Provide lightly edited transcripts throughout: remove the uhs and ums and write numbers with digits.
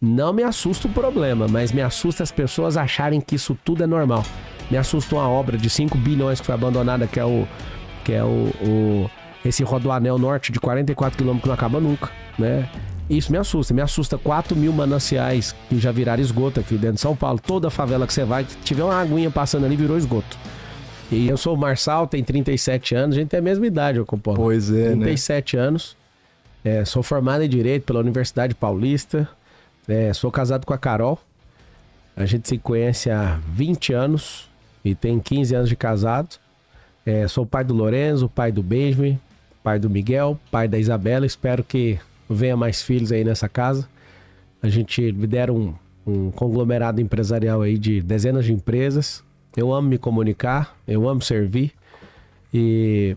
Não me assusta o problema, mas me assusta as pessoas acharem que isso tudo é normal. Me assusta uma obra de 5 bilhões que foi abandonada, que é esse Rodoanel Norte de 44 quilômetros que não acaba nunca, né? Isso me assusta. Me assusta 4 mil mananciais que já viraram esgoto aqui dentro de São Paulo. Toda favela que você vai, que tiver uma aguinha passando ali, virou esgoto. E eu sou o Marçal, tenho 37 anos, a gente tem a mesma idade, eu componho. Pois é, 37 anos, sou formado em Direito pela Universidade Paulista, sou casado com a Carol, a gente se conhece há 20 anos e tem 15 anos de casado. Sou pai do Lorenzo, pai do Benjamin, pai do Miguel, pai da Isabela, espero que venha mais filhos aí nessa casa. A gente lidera um conglomerado empresarial aí de dezenas de empresas. Eu amo me comunicar, eu amo servir. E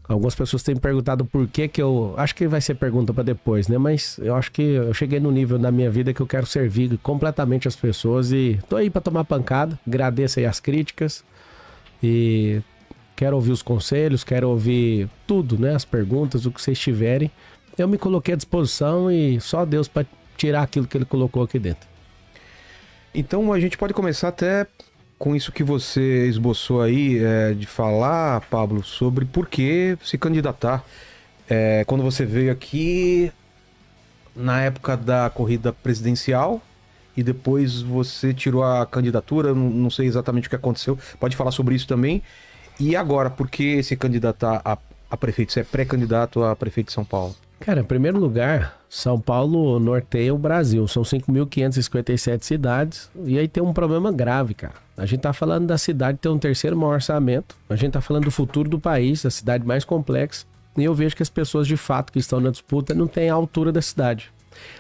algumas pessoas têm me perguntado por que eu... Acho que vai ser pergunta para depois, né? Mas eu acho que eu cheguei no nível da minha vida que eu quero servir completamente as pessoas. E tô aí para tomar pancada, agradeço aí as críticas. E quero ouvir os conselhos, quero ouvir tudo, né? As perguntas, o que vocês tiverem. Eu me coloquei à disposição e só Deus para tirar aquilo que ele colocou aqui dentro. Então a gente pode começar até com isso que você esboçou aí, de falar, Pablo, sobre por que se candidatar. Quando você veio aqui na época da corrida presidencial e depois você tirou a candidatura, não sei exatamente o que aconteceu, pode falar sobre isso também. E agora, por que se candidatar a prefeito? Você é pré-candidato a prefeito de São Paulo? Cara, em primeiro lugar, São Paulo norteia o Brasil. São 5.557 cidades. E aí tem um problema grave, cara. A gente tá falando da cidade ter um terceiro maior orçamento. A gente tá falando do futuro do país, a cidade mais complexa. E eu vejo que as pessoas, de fato, que estão na disputa, não têm a altura da cidade.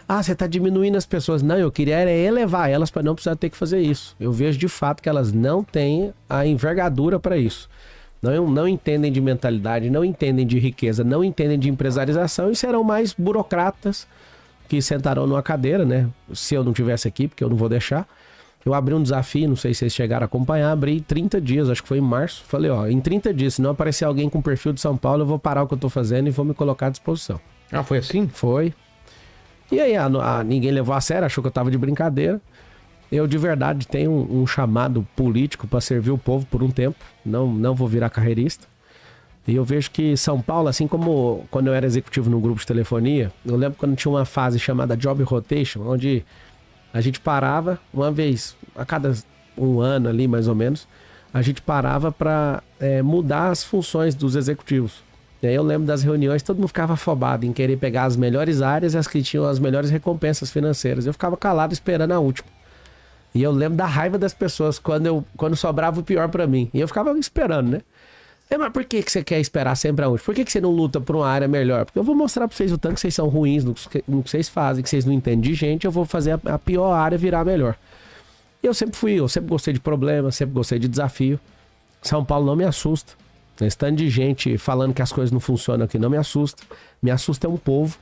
Ah, você tá diminuindo as pessoas. Não, eu queria elevar elas para não precisar ter que fazer isso. Eu vejo, de fato, que elas não têm a envergadura para isso. Não entendem de mentalidade, não entendem de riqueza, não entendem de empresarização e serão mais burocratas que sentarão numa cadeira, né? Se eu não tivesse aqui, porque eu não vou deixar. Eu abri um desafio, não sei se vocês chegaram a acompanhar, abri 30 dias, acho que foi em março. Falei, em 30 dias, se não aparecer alguém com perfil de São Paulo, eu vou parar o que eu tô fazendo e vou me colocar à disposição. Ah, foi assim? Foi. E aí, ninguém levou a sério, achou que eu tava de brincadeira. Eu, de verdade, tenho um chamado político para servir o povo por um tempo. Não vou virar carreirista. E eu vejo que São Paulo, assim como quando eu era executivo num grupo de telefonia, eu lembro quando tinha uma fase chamada Job Rotation, onde a gente parava uma vez a cada um ano ali, mais ou menos, a gente parava para mudar as funções dos executivos. E aí eu lembro das reuniões, todo mundo ficava afobado em querer pegar as melhores áreas e as que tinham as melhores recompensas financeiras. Eu ficava calado esperando a última. E eu lembro da raiva das pessoas quando sobrava o pior pra mim. E eu ficava esperando, né? Mas por que você quer esperar sempre a última? Por que você não luta por uma área melhor? Porque eu vou mostrar pra vocês o tanto que vocês são ruins no que vocês fazem, que vocês não entendem de gente, eu vou fazer a pior área virar melhor. E eu sempre gostei de problema, sempre gostei de desafio. São Paulo não me assusta. Esse tanto de gente falando que as coisas não funcionam aqui não me assusta. Me assusta é um povo.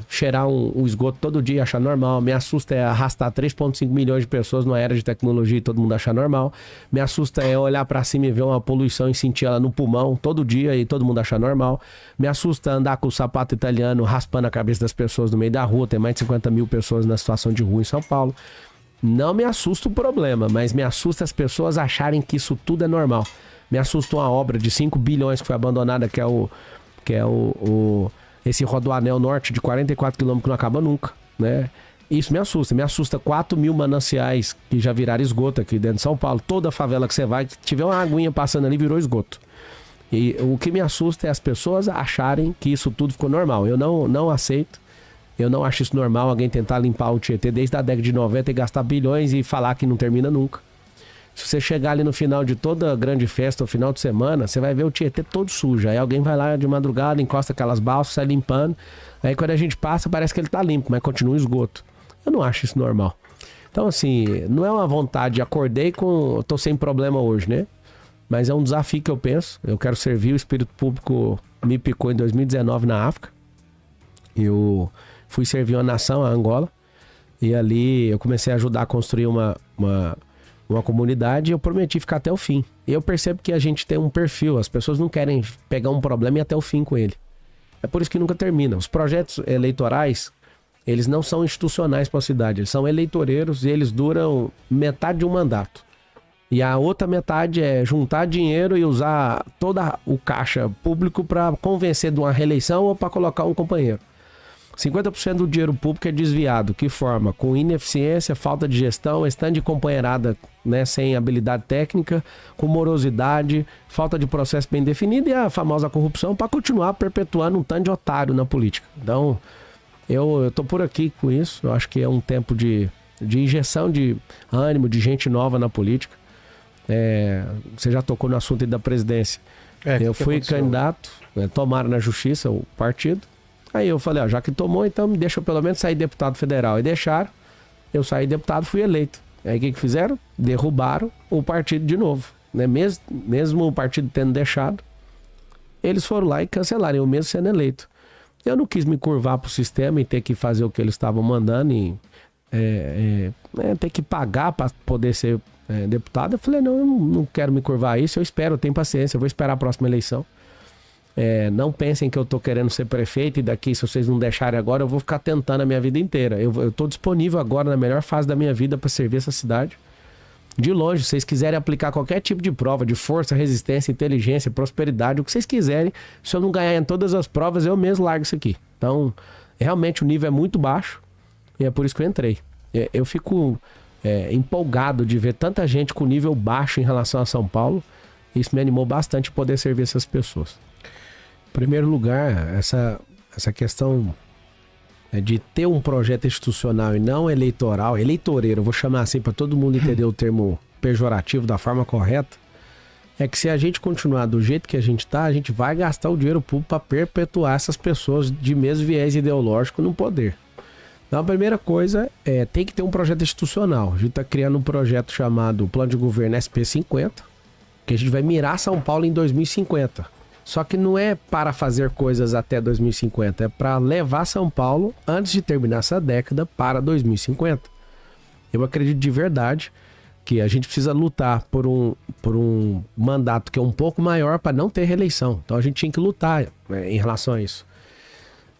Cheirar um esgoto todo dia, achar normal. Me assusta é arrastar 3,5 milhões de pessoas numa era de tecnologia e todo mundo achar normal. Me assusta é olhar pra cima e ver uma poluição e sentir ela no pulmão todo dia e todo mundo achar normal. Me assusta andar com o sapato italiano raspando a cabeça das pessoas no meio da rua. Tem mais de 50 mil pessoas na situação de rua em São Paulo. Não me assusta o problema, mas me assusta as pessoas acharem que isso tudo é normal. Me assusta uma obra de 5 bilhões que foi abandonada, que é esse Rodoanel Norte de 44 quilômetros que não acaba nunca, né? Isso me assusta. Me assusta 4 mil mananciais que já viraram esgoto aqui dentro de São Paulo. Toda favela que você vai, que tiver uma aguinha passando ali, virou esgoto. E o que me assusta é as pessoas acharem que isso tudo ficou normal. Eu não aceito. Eu não acho isso normal, alguém tentar limpar o Tietê desde a década de 90 e gastar bilhões e falar que não termina nunca. Se você chegar ali no final de toda grande festa ou final de semana, você vai ver o Tietê todo sujo. Aí alguém vai lá de madrugada, encosta aquelas balsas, sai limpando. Aí quando a gente passa, parece que ele tá limpo, mas continua um esgoto. Eu não acho isso normal. Então, assim, não é uma vontade. Tô sem problema hoje, né? Mas é um desafio que eu penso. Eu quero servir. O Espírito Público me picou em 2019 na África. Eu fui servir uma nação, a Angola. E ali eu comecei a ajudar a construir uma comunidade e eu prometi ficar até o fim. E eu percebo que a gente tem um perfil, as pessoas não querem pegar um problema e ir até o fim com ele. É por isso que nunca termina. Os projetos eleitorais, eles não são institucionais para a cidade, eles são eleitoreiros e eles duram metade de um mandato. E a outra metade é juntar dinheiro e usar todo o caixa público para convencer de uma reeleição ou para colocar um companheiro. 50% do dinheiro público é desviado. Que forma? Com ineficiência, falta de gestão, stand de companheirada, né, sem habilidade técnica, com morosidade, falta de processo bem definido e a famosa corrupção para continuar perpetuando um tanto de otário na política. Então, eu tô por aqui com isso. Eu acho que é um tempo de injeção de ânimo, de gente nova na política. Você já tocou no assunto aí da presidência. Eu fui candidato, tomaram na justiça o partido. Aí eu falei, já que tomou, então me deixa eu pelo menos sair deputado federal. E deixaram, eu saí deputado, fui eleito. Aí o que fizeram? Derrubaram o partido de novo. Né? Mesmo o partido tendo deixado, eles foram lá e cancelaram, eu mesmo sendo eleito. Eu não quis me curvar pro sistema e ter que fazer o que eles estavam mandando e ter que pagar para poder ser deputado. Eu falei, não, eu não quero me curvar a isso, eu espero, eu tenho paciência, eu vou esperar a próxima eleição. Não pensem que eu tô querendo ser prefeito e daqui, se vocês não deixarem agora, eu vou ficar tentando a minha vida inteira. Eu tô disponível agora na melhor fase da minha vida para servir essa cidade. De longe, se vocês quiserem aplicar qualquer tipo de prova, de força, resistência, inteligência, prosperidade, o que vocês quiserem, se eu não ganhar em todas as provas, eu mesmo largo isso aqui. Então, realmente o nível é muito baixo e é por isso que eu entrei. Eu fico empolgado de ver tanta gente com nível baixo em relação a São Paulo. Isso me animou bastante poder servir essas pessoas. Em primeiro lugar, essa questão de ter um projeto institucional e não eleitoral, eleitoreiro, eu vou chamar assim para todo mundo entender o termo pejorativo da forma correta, é que se a gente continuar do jeito que a gente tá, a gente vai gastar o dinheiro público para perpetuar essas pessoas de mesmo viés ideológico no poder. Então a primeira coisa tem que ter um projeto institucional. A gente está criando um projeto chamado Plano de Governo SP50, que a gente vai mirar São Paulo em 2050. Só que não é para fazer coisas até 2050, é para levar São Paulo, antes de terminar essa década, para 2050. Eu acredito de verdade que a gente precisa lutar por um mandato que é um pouco maior para não ter reeleição. Então a gente tinha que lutar em relação a isso.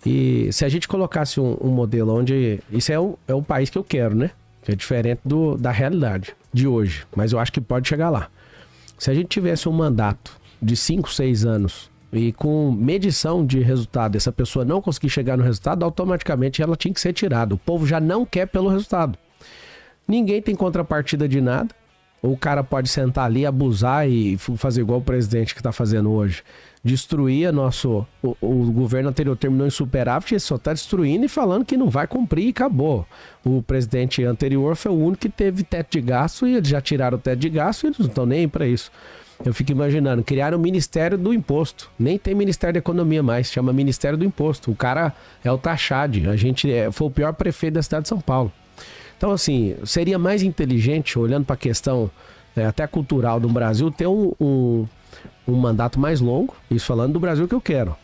E se a gente colocasse um modelo onde... Isso é o país que eu quero, né? Que é diferente da realidade de hoje. Mas eu acho que pode chegar lá. Se a gente tivesse um mandato de 5, 6 anos e com medição de resultado, essa pessoa não conseguir chegar no resultado, automaticamente ela tinha que ser tirada. O povo já não quer pelo resultado. Ninguém tem contrapartida de nada. O cara pode sentar ali, abusar e fazer igual o presidente que está fazendo hoje. Destruir o governo anterior terminou em superávit, ele só está destruindo e falando que não vai cumprir e acabou. O presidente anterior foi o único que teve teto de gasto e eles já tiraram o teto de gasto e eles não estão nem aí para isso. Eu fico imaginando, criaram o Ministério do Imposto. Nem tem Ministério da Economia mais, chama Ministério do Imposto. O cara é o Taxade, foi o pior prefeito da cidade de São Paulo. Então, assim, seria mais inteligente, olhando para a questão até cultural do Brasil, ter um mandato mais longo, isso falando do Brasil que eu quero.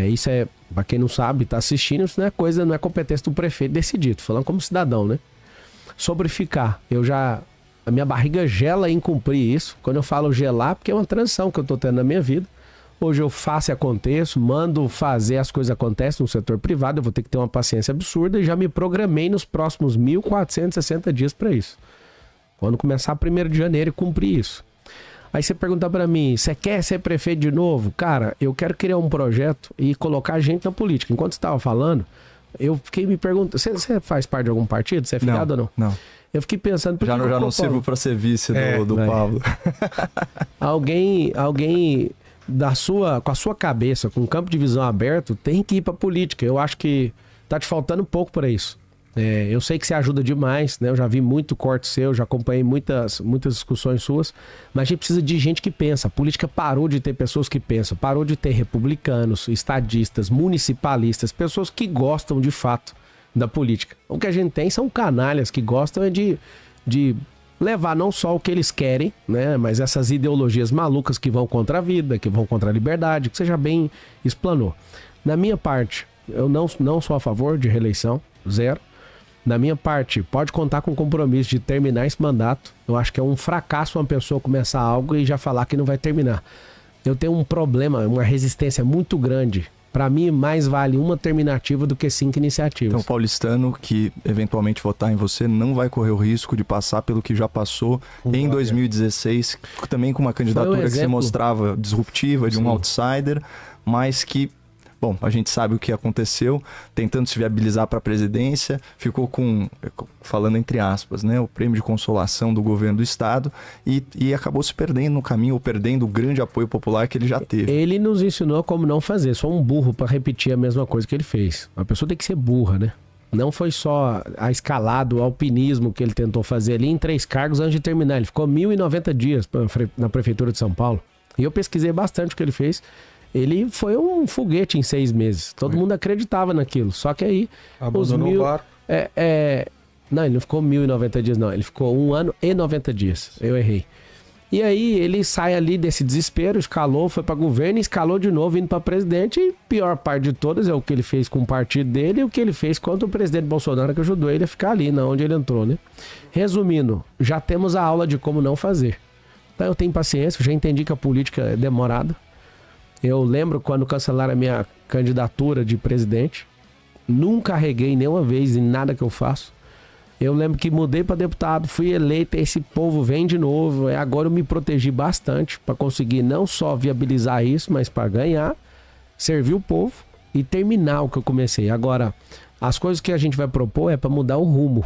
Isso para quem não sabe, está assistindo, isso não é competência do prefeito decidir, tô falando como cidadão, né? Sobre ficar, a minha barriga gela em cumprir isso. Quando eu falo gelar, porque é uma transição que eu tô tendo na minha vida. Hoje eu faço e aconteço, mando fazer, as coisas acontecem no setor privado, eu vou ter que ter uma paciência absurda e já me programei nos próximos 1.460 dias para isso. Quando começar 1º de janeiro e cumprir isso. Aí você pergunta para mim, você quer ser prefeito de novo? Cara, eu quero criar um projeto e colocar gente na política. Enquanto você estava falando, eu fiquei me perguntando, você faz parte de algum partido? Você é filiado ou não? Não. Eu fiquei pensando... Já não sirvo para ser vice do Pablo. Alguém com a sua cabeça, com o campo de visão aberto, tem que ir para política. Eu acho que tá te faltando um pouco para isso. Eu sei que você ajuda demais, né? Eu já vi muito corte seu, já acompanhei muitas discussões suas, mas a gente precisa de gente que pensa. A política parou de ter pessoas que pensam, parou de ter republicanos, estadistas, municipalistas, pessoas que gostam de fato da política. O que a gente tem são canalhas que gostam de levar não só o que eles querem, né, mas essas ideologias malucas que vão contra a vida, que vão contra a liberdade, que você já bem explanou. Na minha parte, eu não sou a favor de reeleição, zero. Na minha parte, pode contar com o compromisso de terminar esse mandato. Eu acho que é um fracasso uma pessoa começar algo e já falar que não vai terminar. Eu tenho um problema, uma resistência muito grande Para mim, mais vale uma terminativa do que 5 iniciativas. Então, o paulistano que eventualmente votar em você não vai correr o risco de passar pelo que já passou em 2016, também com uma candidatura que se mostrava disruptiva, de um outsider, mas que, bom, a gente sabe o que aconteceu, tentando se viabilizar para a presidência, ficou com, falando entre aspas, né, o prêmio de consolação do governo do estado e acabou se perdendo no caminho, ou perdendo o grande apoio popular que ele já teve. Ele nos ensinou como não fazer, só um burro para repetir a mesma coisa que ele fez. A pessoa tem que ser burra, né? Não foi só a escalada, o alpinismo que ele tentou fazer ali em 3 cargos antes de terminar. Ele ficou 1.090 dias na prefeitura de São Paulo. E eu pesquisei bastante o que ele fez. Ele foi um foguete em 6 meses. Todo mundo acreditava naquilo. Só que aí... Abandonou o barco. Não, ele não ficou 1.090 dias, não. Ele ficou 1 ano e 90 dias. Eu errei. E aí ele sai ali desse desespero, escalou, foi para governo, escalou de novo, indo para presidente. E pior parte de todas é o que ele fez com o partido dele e o que ele fez contra o presidente Bolsonaro, que ajudou ele a ficar ali, onde ele entrou, né? Resumindo, já temos a aula de como não fazer. Então eu tenho paciência, já entendi que a política é demorada. Eu lembro quando cancelaram a minha candidatura de presidente. Nunca arreguei nenhuma vez em nada que eu faço. Eu lembro que mudei para deputado, fui eleito, esse povo vem de novo. Agora eu me protegi bastante para conseguir não só viabilizar isso, mas para ganhar, servir o povo e terminar o que eu comecei. Agora, as coisas que a gente vai propor é para mudar o rumo.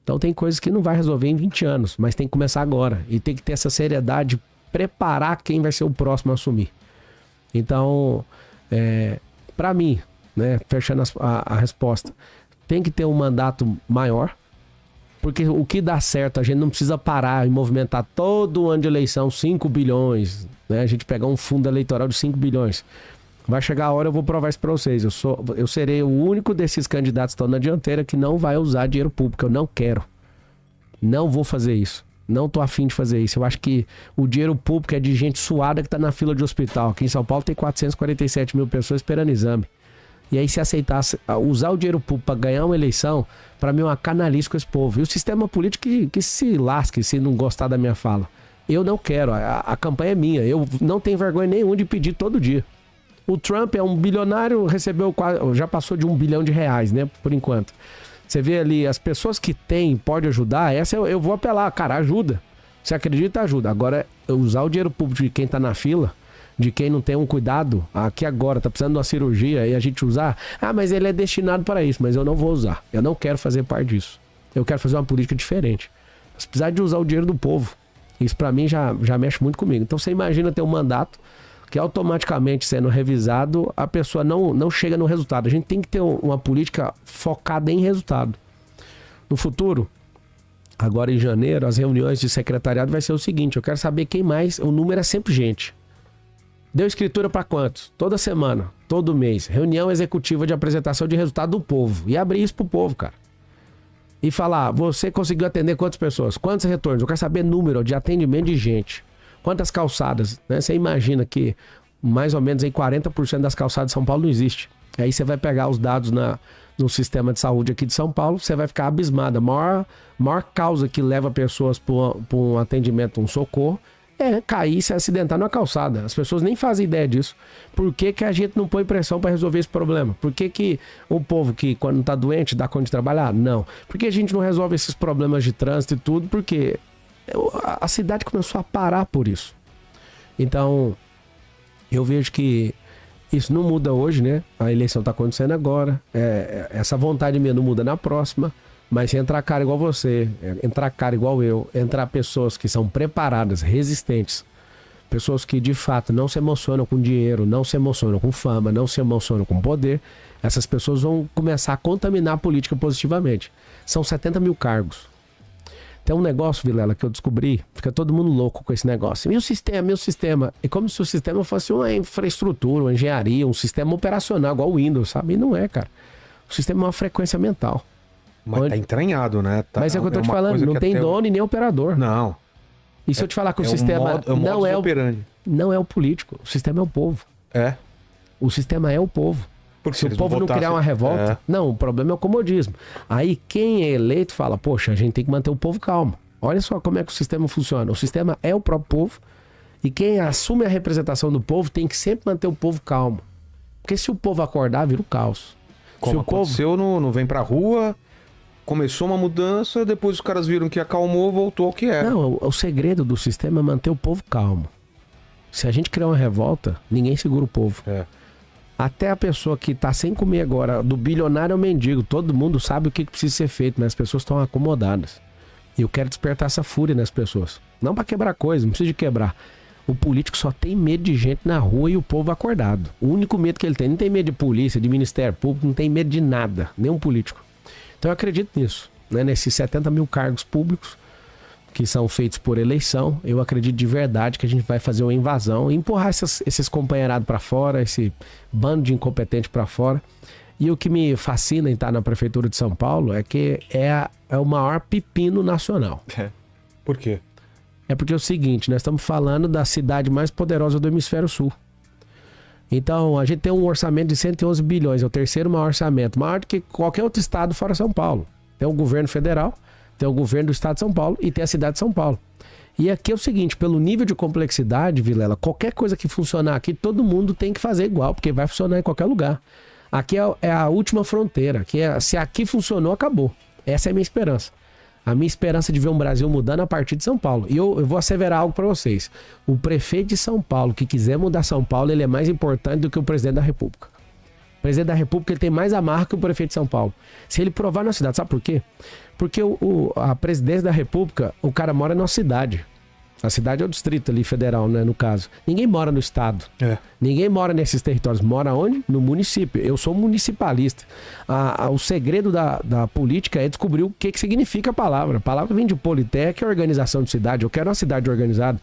Então tem coisas que não vai resolver em 20 anos, mas tem que começar agora. E tem que ter essa seriedade, preparar quem vai ser o próximo a assumir. Então, para mim, né, fechando a resposta, tem que ter um mandato maior, porque o que dá certo, a gente não precisa parar e movimentar todo ano de eleição 5 bilhões, né? A gente pegar um fundo eleitoral de 5 bilhões. Vai chegar a hora, eu vou provar isso para vocês. Eu serei o único desses candidatos que estão na dianteira que não vai usar dinheiro público. Eu não quero. Não vou fazer isso. Não tô afim de fazer isso. Eu acho que o dinheiro público é de gente suada que tá na fila de hospital. Aqui em São Paulo tem 447 mil pessoas esperando exame. E aí se aceitasse usar o dinheiro público para ganhar uma eleição, para mim é uma canalice com esse povo. E o sistema político que se lasque se não gostar da minha fala. Eu não quero. A campanha é minha. Eu não tenho vergonha nenhuma de pedir todo dia. O Trump é um bilionário, já passou de R$1 bilhão, né? Por enquanto. Você vê ali, as pessoas que têm, pode ajudar, essa eu vou apelar, cara, ajuda. Você acredita, ajuda. Agora, usar o dinheiro público de quem tá na fila, de quem não tem um cuidado, aqui agora, tá precisando de uma cirurgia, e a gente usar, mas ele é destinado para isso, mas eu não vou usar. Eu não quero fazer parte disso. Eu quero fazer uma política diferente. Mas precisar de usar o dinheiro do povo, isso para mim já mexe muito comigo. Então você imagina ter um mandato que automaticamente sendo revisado, a pessoa não chega no resultado. A gente tem que ter uma política focada em resultado. No futuro, agora em janeiro, as reuniões de secretariado vai ser o seguinte, eu quero saber quem mais, o número é sempre gente. Deu escritura para quantos? Toda semana, todo mês. Reunião executiva de apresentação de resultado do povo. E abrir isso pro povo, cara. E falar, você conseguiu atender quantas pessoas? Quantos retornos? Eu quero saber número de atendimento de gente. Quantas calçadas, né? Você imagina que mais ou menos aí 40% das calçadas de São Paulo não existe. Aí você vai pegar os dados no sistema de saúde aqui de São Paulo, você vai ficar abismado. A maior causa que leva pessoas para um atendimento, um socorro, é cair e se acidentar numa calçada. As pessoas nem fazem ideia disso. Por que que a gente não põe pressão para resolver esse problema? Por que que o povo que quando está doente dá conta de trabalhar? Não. Por que a gente não resolve esses problemas de trânsito e tudo? Porque a cidade começou a parar por isso. Então, eu vejo que isso não muda hoje, né? A eleição está acontecendo agora. Essa vontade minha não muda na próxima. Mas se entrar cara igual você, entrar cara igual eu, entrar pessoas que são preparadas, resistentes, pessoas que de fato não se emocionam com dinheiro, não se emocionam com fama, não se emocionam com poder, essas pessoas vão começar a contaminar a política positivamente. São 70 mil cargos. Tem um negócio, Vilela, que eu descobri, fica todo mundo louco com esse negócio. Meu sistema. É como se o sistema fosse uma infraestrutura, uma engenharia, um sistema operacional, igual o Windows, sabe? E não é, cara. O sistema é uma frequência mental. Mas tá entranhado, né? Mas é o que eu tô te falando, não tem dono e nem operador. Não. E se eu te falar que o sistema não é o político, o sistema é o povo. É. O sistema é o povo. Porque se o povo não criar uma revolta... Não, o problema é o comodismo. Aí quem é eleito fala, poxa, a gente tem que manter o povo calmo. Olha só como é que o sistema funciona. O sistema é o próprio povo e quem assume a representação do povo tem que sempre manter o povo calmo. Porque se o povo acordar, vira o caos. Como aconteceu no Vem Pra Rua, começou uma mudança, depois os caras viram que acalmou, voltou ao que era. Não, o segredo do sistema é manter o povo calmo. Se a gente criar uma revolta, ninguém segura o povo. Até a pessoa que tá sem comer agora, do bilionário ao mendigo, todo mundo sabe o que precisa ser feito, mas as pessoas estão acomodadas. E eu quero despertar essa fúria nas pessoas. Não pra quebrar coisa, não precisa de quebrar. O político só tem medo de gente na rua e o povo acordado. O único medo que ele tem, não tem medo de polícia, de Ministério Público, não tem medo de nada, nenhum político. Então eu acredito nisso, né? Nesses 70 mil cargos públicos que são feitos por eleição, eu acredito de verdade que a gente vai fazer uma invasão, empurrar esses companheirados para fora, esse bando de incompetente para fora. E o que me fascina em estar na Prefeitura de São Paulo é que é o maior pepino nacional. Por quê? É porque é o seguinte, nós estamos falando da cidade mais poderosa do Hemisfério Sul. Então, a gente tem um orçamento de 111 bilhões, é o terceiro maior orçamento, maior do que qualquer outro estado fora São Paulo. Tem o governo federal, tem o governo do estado de São Paulo e tem a cidade de São Paulo. E aqui é o seguinte, pelo nível de complexidade, Vilela, qualquer coisa que funcionar aqui, todo mundo tem que fazer igual, porque vai funcionar em qualquer lugar. Aqui é a última fronteira, se aqui funcionou, acabou. Essa é a minha esperança. A minha esperança de ver um Brasil mudando a partir de São Paulo. E eu vou asseverar algo para vocês. O prefeito de São Paulo, que quiser mudar São Paulo, ele é mais importante do que o presidente da República. O presidente da República ele tem mais a marca que o prefeito de São Paulo. Se ele provar na cidade, sabe por quê? Porque a presidência da República, o cara mora na cidade. A cidade é o distrito ali federal, né, no caso. Ninguém mora no estado. Ninguém mora nesses territórios. Mora onde? No município. Eu sou municipalista. O segredo da política é descobrir o que significa a palavra. A palavra vem de polité, que é organização de cidade. Eu quero uma cidade organizada.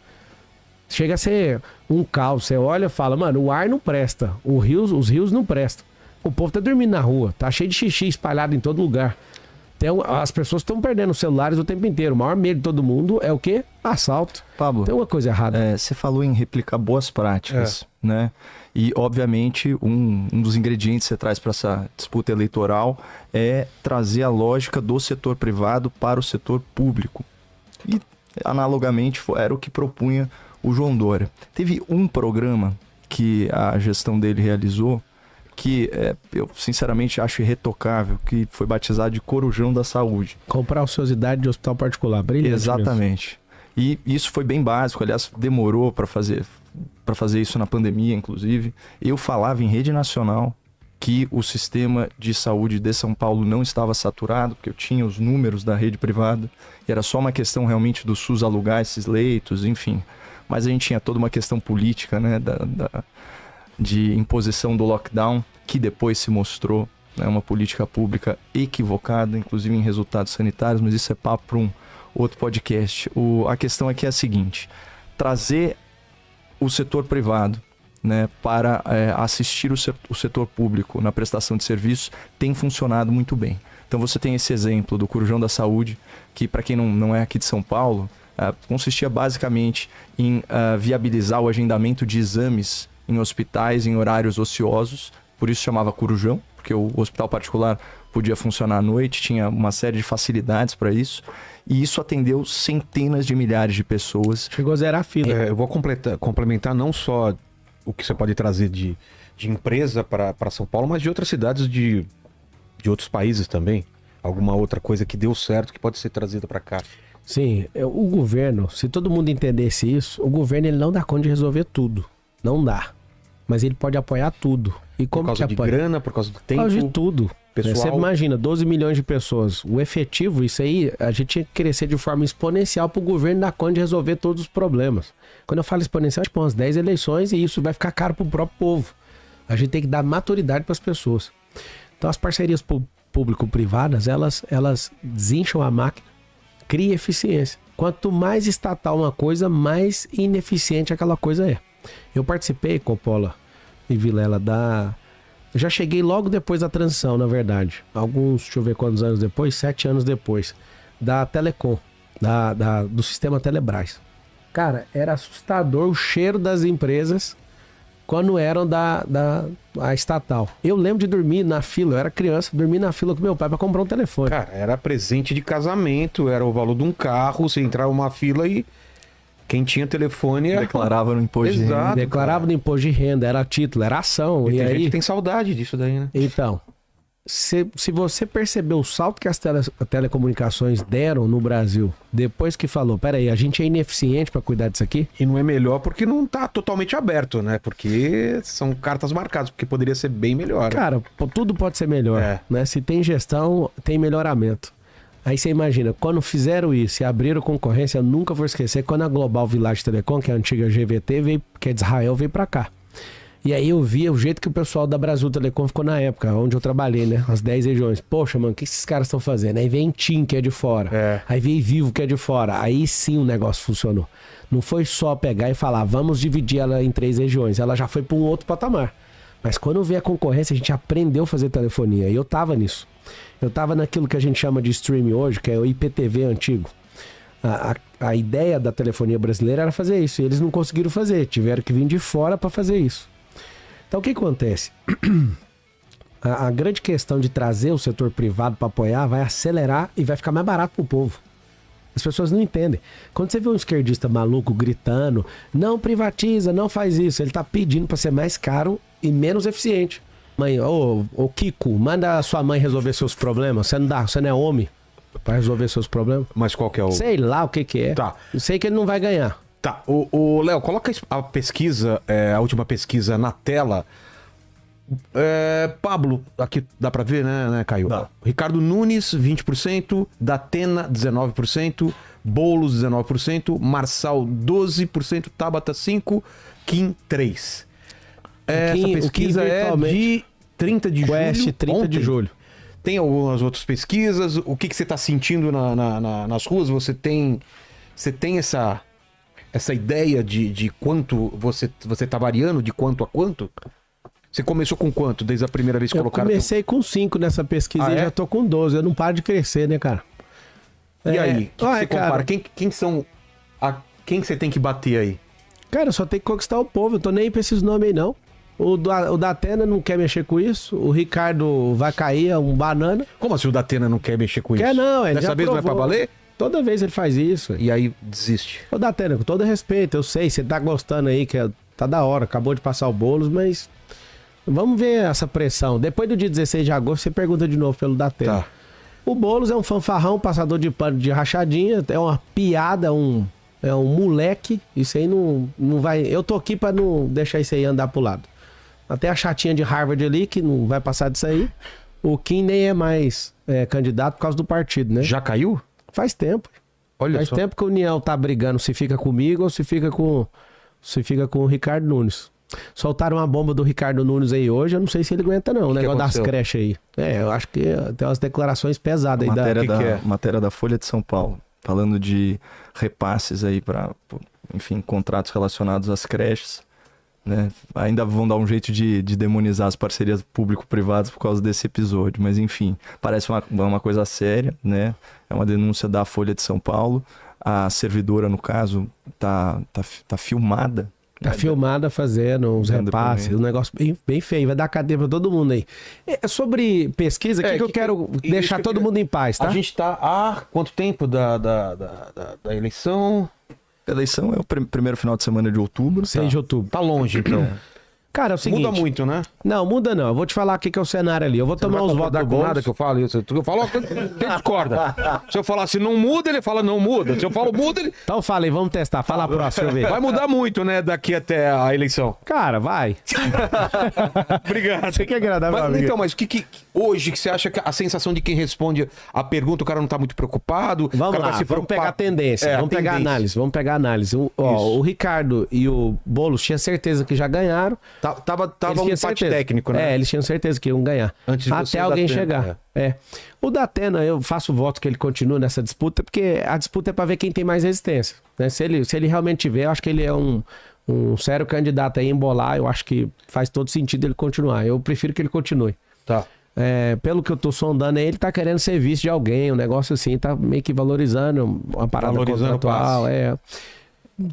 Chega a ser um caos. Você olha e fala, mano, o ar não presta. Os rios não prestam. O povo tá dormindo na rua. Tá cheio de xixi espalhado em todo lugar. As pessoas estão perdendo os celulares o tempo inteiro. O maior medo de todo mundo é o quê? Assalto. Pablo, tem uma coisa errada. Você falou em replicar boas práticas, né? E, obviamente, um dos ingredientes que você traz para essa disputa eleitoral é trazer a lógica do setor privado para o setor público. E, analogamente, era o que propunha o João Dória. Teve um programa que a gestão dele realizou que eu sinceramente acho irretocável, que foi batizado de Corujão da Saúde. Comprar ociosidade de hospital particular, brilhante. Exatamente. E isso foi bem básico, aliás, demorou para fazer isso na pandemia, inclusive. Eu falava em rede nacional que o sistema de saúde de São Paulo não estava saturado, porque eu tinha os números da rede privada, e era só uma questão realmente do SUS alugar esses leitos, enfim. Mas a gente tinha toda uma questão política, né, de imposição do lockdown, que depois se mostrou, né, uma política pública equivocada, inclusive em resultados sanitários, mas isso é papo para um outro podcast. A questão aqui é a seguinte: trazer o setor privado, né, para assistir o setor público na prestação de serviços tem funcionado muito bem. Então você tem esse exemplo do Corujão da Saúde, que para quem não é aqui de São Paulo, consistia basicamente em viabilizar o agendamento de exames em hospitais, em horários ociosos, por isso chamava Corujão, porque o hospital particular podia funcionar à noite, tinha uma série de facilidades para isso, e isso atendeu centenas de milhares de pessoas. Chegou a zerar a fila. Eu vou complementar não só o que você pode trazer de empresa para São Paulo, mas de outras cidades de outros países também. Alguma outra coisa que deu certo que pode ser trazida para cá. Sim, o governo, se todo mundo entendesse isso, o governo ele não dá conta de resolver tudo. Não dá. Mas ele pode apoiar tudo. E como por causa de grana, por causa do tempo? Por causa de tudo. Pessoal. Você imagina, 12 milhões de pessoas. O efetivo, isso aí, a gente tinha que crescer de forma exponencial para o governo dar conta de resolver todos os problemas. Quando eu falo exponencial, tipo umas 10 eleições e isso vai ficar caro para o próprio povo. A gente tem que dar maturidade para as pessoas. Então as parcerias público-privadas, elas desincham a máquina, criam eficiência. Quanto mais estatal uma coisa, mais ineficiente aquela coisa é. Eu participei, Coppola e Vilela, eu já cheguei logo depois da transição, na verdade. Deixa eu ver quantos anos depois, 7 anos depois, da Telecom, do sistema Telebrás. Cara, era assustador o cheiro das empresas quando eram da estatal. Eu lembro de dormir na fila, eu era criança, dormir na fila com meu pai para comprar um telefone. Cara, era presente de casamento, era o valor de um carro, você entrava numa fila e Quem tinha telefone declarava no imposto de renda. Declarava no imposto de renda, era título, era ação. E tem aí... gente que tem saudade disso daí, né? Então, se você percebeu o salto que as telecomunicações deram no Brasil, depois que falou, peraí, a gente é ineficiente para cuidar disso aqui? E não é melhor porque não tá totalmente aberto, né? Porque são cartas marcadas, porque poderia ser bem melhor. Cara, tudo pode ser melhor, né? Se tem gestão, tem melhoramento. Aí você imagina, quando fizeram isso e abriram concorrência, eu nunca vou esquecer quando a Global Village Telecom, que é a antiga GVT, veio, que é de Israel, veio para cá. E aí eu via o jeito que o pessoal da Brasil Telecom ficou na época, onde eu trabalhei, né? As 10 regiões. Poxa, mano, o que esses caras estão fazendo? Aí vem TIM, que é de fora. Aí vem Vivo, que é de fora. Aí sim o negócio funcionou. Não foi só pegar e falar, vamos dividir ela em 3 regiões. Ela já foi para um outro patamar. Mas quando veio a concorrência, a gente aprendeu a fazer telefonia. E eu tava nisso. Eu tava naquilo que a gente chama de streaming hoje, que é o IPTV antigo. A ideia da telefonia brasileira era fazer isso. E eles não conseguiram fazer. Tiveram que vir de fora para fazer isso. Então o que acontece? A grande questão de trazer o setor privado para apoiar vai acelerar e vai ficar mais barato pro povo. As pessoas não entendem. Quando você vê um esquerdista maluco gritando, não privatiza, não faz isso, ele tá pedindo para ser mais caro e menos eficiente. Mãe, ô Kiko, manda a sua mãe resolver seus problemas. Você não é homem para resolver seus problemas. Mas qual que é o... Sei lá o que é. Tá. Eu sei que ele não vai ganhar. Tá, Léo, coloca a pesquisa, a última pesquisa na tela. Pablo, aqui dá pra ver, né, Caio? Dá. Ricardo Nunes, 20%, Datena, 19%, Boulos, 19%, Marçal, 12%, Tabata, 5%, Kim, 3%. Essa pesquisa é de 30 de julho. 30 de julho. Tem algumas outras pesquisas. O que você tá sentindo nas ruas? Você tem essa ideia de quanto você tá variando, de quanto a quanto? Você começou com quanto desde a primeira vez que colocaram? Eu comecei com 5 nessa pesquisa e já tô com 12. Eu não paro de crescer, né, cara? E aí, o que você compara? Quem você tem que bater aí? Cara, eu só tenho que conquistar o povo. Eu tô nem aí pra esses nomes aí, não. O Datena não quer mexer com isso. O Ricardo vai cair, é um banana. Como assim o Datena não quer mexer com isso? Quer não, ele Dessa já vez provou. não é pra valer? Toda vez ele faz isso. E aí desiste. Ô Datena, com todo respeito, eu sei, você tá gostando aí, tá da hora, acabou de passar o Boulos, mas vamos ver essa pressão. Depois do dia 16 de agosto, você pergunta de novo pelo Datena. Tá. O Boulos é um fanfarrão, passador de pano de rachadinha, é uma piada, é um moleque. Isso aí não vai... Eu tô aqui pra não deixar isso aí andar pro lado. Até a chatinha de Harvard ali, que não vai passar disso aí. O Kim nem é mais candidato por causa do partido, né? Já caiu? Faz tempo. Olha Faz só. tempo que o União tá brigando se fica comigo ou se fica com o Ricardo Nunes. Soltaram uma bomba do Ricardo Nunes aí hoje, eu não sei se ele aguenta não, o negócio das creches aí. Eu acho que tem umas declarações pesadas aí. Matéria da Folha de São Paulo, falando de repasses aí para, enfim, contratos relacionados às creches. Né? Ainda vão dar um jeito de demonizar as parcerias público-privadas por causa desse episódio, mas enfim, parece uma coisa séria, né? É uma denúncia da Folha de São Paulo. A servidora, no caso, tá filmada. Tá filmada fazendo uns repasses, um negócio bem feio, vai dar cadeia pra todo mundo aí. Sobre pesquisa, que eu quero deixar todo mundo em paz, tá? A gente tá há quanto tempo da eleição? A eleição é o primeiro final de semana de outubro. 6 de outubro. Tá longe, então. Cara, é o seguinte... Muda muito, né? Não, muda não. Eu vou te falar o que é o cenário ali. Eu vou tomar os votos do Boulos. Nada que eu falo isso. Eu falo, ele discorda. Se eu falar assim, não muda, ele fala, não muda. Se eu falo muda, ele... Então fala aí, vamos testar. Fala a próxima vez. Vai mudar muito, né, daqui até a eleição. Cara, vai. Obrigado. Você quer agradar, meu amigo? Então, mas o que hoje que você acha que a sensação de quem responde a pergunta, o cara não tá muito preocupado? Vamos lá, vamos pegar a tendência. Vamos pegar a análise. O Ricardo e o Boulos tinham certeza que já ganharam. Tava um empate técnico, né? Eles tinham certeza que iam ganhar. Antes de até alguém chegar. O Datena, eu faço voto que ele continue nessa disputa, porque a disputa é pra ver quem tem mais resistência. Né? Se ele realmente tiver, eu acho que ele é um sério candidato aí a embolar. Eu acho que faz todo sentido ele continuar. Eu prefiro que ele continue. Tá. Pelo que eu tô sondando aí, ele tá querendo ser vice de alguém, um negócio assim, tá meio que valorizando uma parada contratual.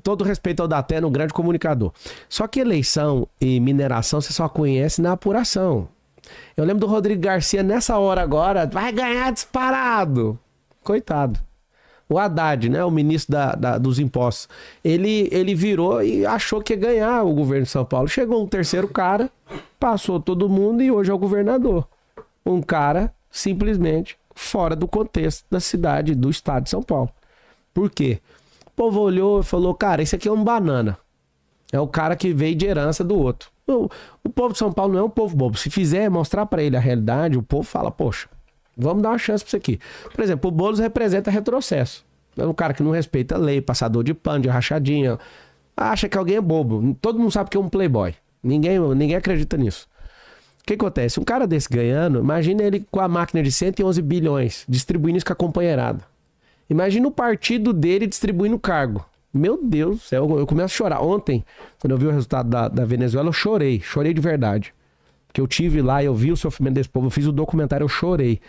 Todo respeito ao Datena, um grande comunicador. Só que eleição e mineração você só conhece na apuração. Eu lembro do Rodrigo Garcia nessa hora agora, vai ganhar disparado. Coitado. O Haddad, né? O ministro dos impostos. Ele virou e achou que ia ganhar o governo de São Paulo. Chegou um terceiro cara, passou todo mundo e hoje é o governador. Um cara simplesmente fora do contexto da cidade, do estado de São Paulo. Por quê? O povo olhou e falou, cara, esse aqui é um banana. É o cara que veio de herança do outro. O povo de São Paulo não é um povo bobo. Se fizer mostrar pra ele a realidade, o povo fala, poxa, vamos dar uma chance pra isso aqui. Por exemplo, o Boulos representa retrocesso. É um cara que não respeita a lei, passador de pano, de rachadinha. Acha que alguém é bobo. Todo mundo sabe que é um playboy. Ninguém acredita nisso. O que acontece? Um cara desse ganhando, imagina ele com a máquina de 111 bilhões, distribuindo isso com a companheirada. Imagina o partido dele distribuindo cargo. Meu Deus do céu, eu começo a chorar. Ontem, quando eu vi o resultado da Venezuela, eu chorei de verdade. Porque eu tive lá, eu vi o sofrimento desse povo, eu fiz o documentário, eu chorei.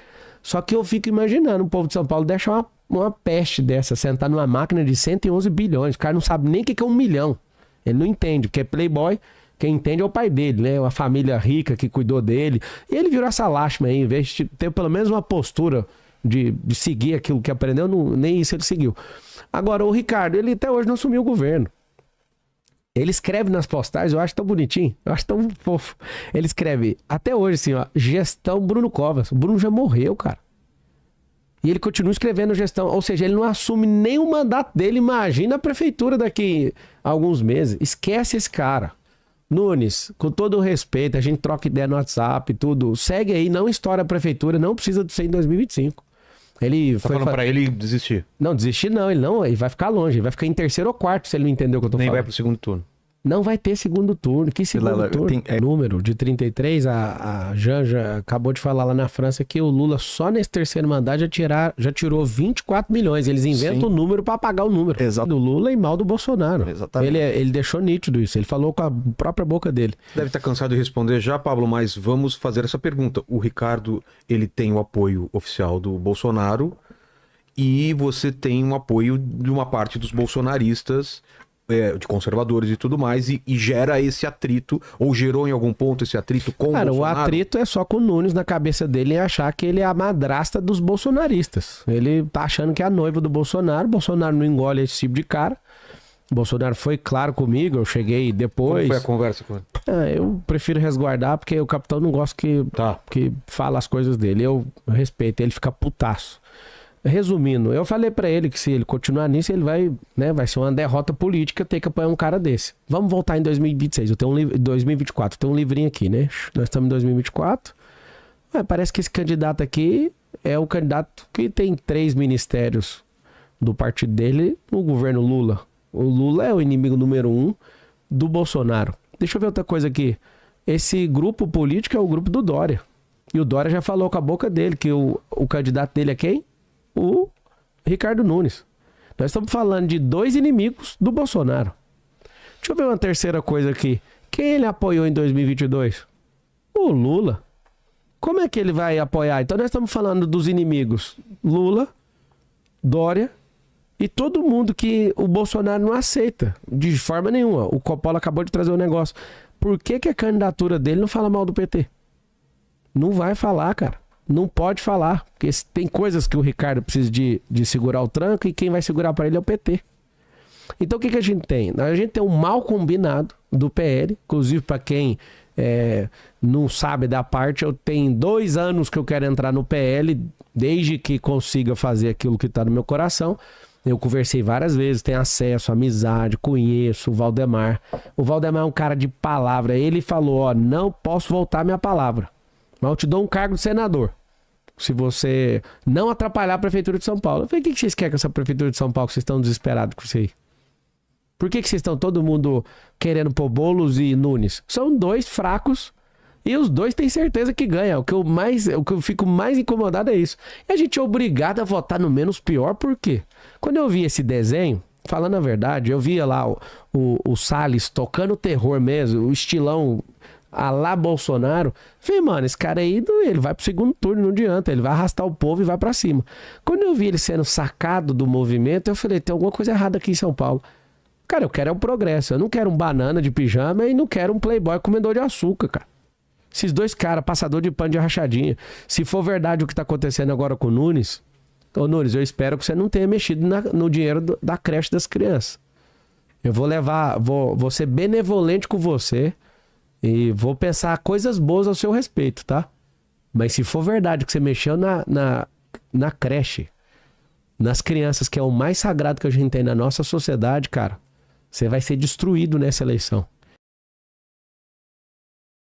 Só que eu fico imaginando o povo de São Paulo deixar uma peste dessa, sentar numa máquina de 111 bilhões. O cara não sabe nem o que é 1 milhão. Ele não entende, porque é playboy, quem entende é o pai dele, né? Uma família rica que cuidou dele. E ele virou essa lástima aí, em vez de ter pelo menos uma postura de seguir aquilo que aprendeu, nem isso ele seguiu. Agora, o Ricardo, ele até hoje não assumiu o governo. Ele escreve nas postagens, eu acho tão bonitinho, eu acho tão fofo. Ele escreve, até hoje assim, ó, gestão Bruno Covas. O Bruno já morreu, cara. E ele continua escrevendo gestão, ou seja, ele não assume nem o mandato dele. Imagina a prefeitura daqui a alguns meses. Esquece esse cara. Nunes, com todo o respeito, a gente troca ideia no WhatsApp, tudo. Segue aí, não estoura a prefeitura, não precisa de ser em 2025. Ele tá falando pra ele desistir? Não, desistir não, ele vai ficar longe, ele vai ficar em terceiro ou quarto se ele não entendeu o que eu tô falando. Nem vai pro segundo turno. Não vai ter segundo turno. Que segundo turno? Número de 33, a Janja acabou de falar lá na França que o Lula só nesse terceiro mandato já tirou 24 milhões. Eles inventam o número pra pagar o número. Exato. Do Lula e mal do Bolsonaro. Exatamente. Ele deixou nítido isso, ele falou com a própria boca dele. Deve estar cansado de responder já, Pablo, mas vamos fazer essa pergunta. O Ricardo, ele tem o apoio oficial do Bolsonaro e você tem um apoio de uma parte dos bolsonaristas, de conservadores e tudo mais, e gera esse atrito, ou gerou em algum ponto esse atrito com o Bolsonaro? O atrito é só com o Nunes na cabeça dele em achar que ele é a madrasta dos bolsonaristas. Ele tá achando que é a noiva do Bolsonaro. Bolsonaro não engole esse tipo de cara. O Bolsonaro foi claro comigo, eu cheguei depois. Como foi a conversa com ele? Eu prefiro resguardar, porque o capitão não gosta que fala as coisas dele. Eu respeito, ele fica putaço. Resumindo, eu falei pra ele que se ele continuar nisso, ele vai ser uma derrota política ter que apoiar um cara desse. Vamos voltar em 2026, eu tenho 2024, tem um livrinho aqui, né? Nós estamos em 2024. Parece que esse candidato aqui é o candidato que tem 3 ministérios do partido dele no governo Lula. O Lula é o inimigo número 1 do Bolsonaro. Deixa eu ver outra coisa aqui. Esse grupo político é o grupo do Dória. E o Dória já falou com a boca dele que o candidato dele é quem? O Ricardo Nunes. Nós estamos falando de 2 inimigos do Bolsonaro. Deixa eu ver uma terceira coisa aqui. Quem ele apoiou em 2022? O Lula. Como é que ele vai apoiar? Então nós estamos falando dos inimigos Lula, Dória e todo mundo que o Bolsonaro não aceita de forma nenhuma. O Coppola acabou de trazer um negócio. Por que a candidatura dele não fala mal do PT? Não vai falar, cara. Não pode falar, porque tem coisas que o Ricardo precisa de segurar o tranco e quem vai segurar para ele é o PT. Então o que a gente tem? A gente tem um mal combinado do PL, inclusive para quem não sabe da parte, eu tenho 2 anos que eu quero entrar no PL, desde que consiga fazer aquilo que está no meu coração. Eu conversei várias vezes, tenho acesso, amizade, conheço o Valdemar. O Valdemar é um cara de palavra, ele falou, não posso voltar a minha palavra, mas eu te dou um cargo de senador, se você não atrapalhar a Prefeitura de São Paulo. Eu falei, o que vocês querem com essa Prefeitura de São Paulo, que vocês estão desesperados com isso aí? Por que vocês estão todo mundo querendo pôr Boulos e Nunes? São 2 fracos e os 2 têm certeza que ganham. O que eu fico mais incomodado é isso. E a gente é obrigado a votar no menos pior, por quê? Quando eu vi esse desenho, falando a verdade, eu via lá o Salles tocando terror mesmo, o estilão a lá Bolsonaro. Falei, mano, esse cara aí, ele vai pro segundo turno, não adianta, ele vai arrastar o povo e vai pra cima. Quando eu vi ele sendo sacado do movimento, eu falei, tem alguma coisa errada aqui em São Paulo. Cara, eu quero o progresso, eu não quero um banana de pijama e não quero um playboy comedor de açúcar, cara. Esses 2 caras, passador de pano de rachadinha. Se for verdade o que tá acontecendo agora com o Nunes, Ô Nunes, eu espero que você não tenha mexido no dinheiro da creche das crianças. Eu vou ser benevolente com você e vou pensar coisas boas ao seu respeito, tá? Mas se for verdade que você mexeu na creche, nas crianças, que é o mais sagrado que a gente tem na nossa sociedade, cara, você vai ser destruído nessa eleição.